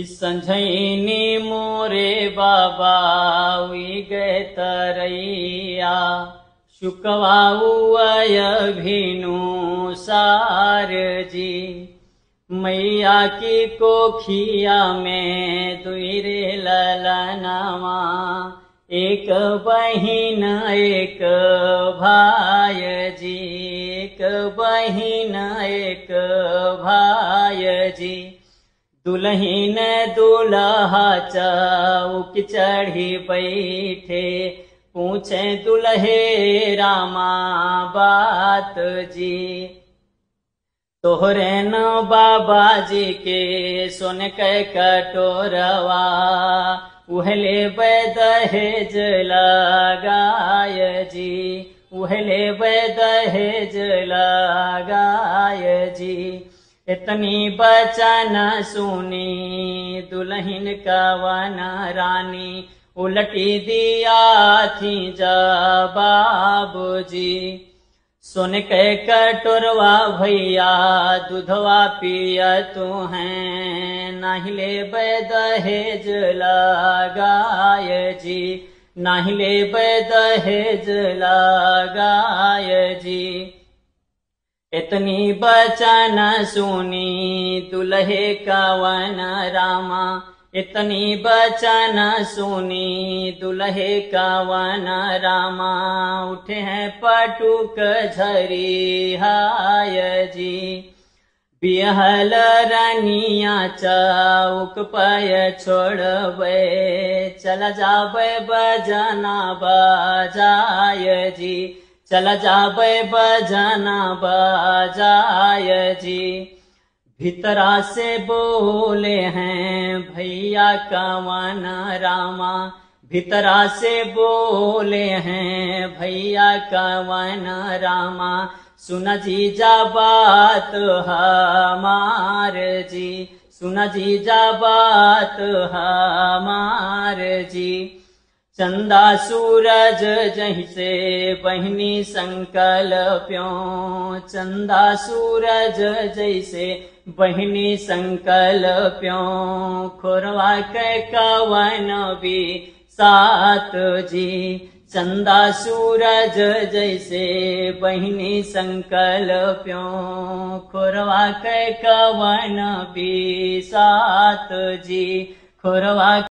संझैनी मोरे बाबा हुई गए तरैया शुकवाऊ भिनु सार जी। मैया की कोखिया में दुईरे ललनवा एक बहिन एक भाई जी। एक बहिन एक भाई जी। दुल्हीन दुल्हा चौक चढ़ी बैठे पूछे दुल्हे रामा बात जी। तोहरे न बाबा जी के सोन के कटोरवा उहले दहेज लगाय जी। उहले दहेज लगाय जी। इतनी बचन सुनी दुल्हन कवन रानी उलटी दिया थी जवाब जी। सुन के कटोरवा भैया दूधवा पिया तू हैं नहीं ले दहेज लगाय जी। नहीं ले दहेज लगाय जी। इतनी बचन सुनी दुल्हे कवन रामा। इतनी बचन सुनी दुल्हे कवन रामा उठे हैं पटुक झरी हाय जी। बिहल रनिया चौक पय छोड़बे चल जाबे बजना बजाय जी। चल जाबे बजना बजाय जी। भीतरा से बोले हैं भैया कवन रामा। भीतरा से बोले हैं भैया कवन रामा। सुन जीजा बात हमार जी। सुन जीजा बात हमार जी। चंदा सूरज जैसे बहिनी संकल्प्यों। चंदा सूरज जैसे बहिनी संकल्प्यों खोरवा के कवन भी सात जी। चंदा सूरज जैसे बहिनी संकल्प्यों खोरवा के कवन भी सात जी। खोरवा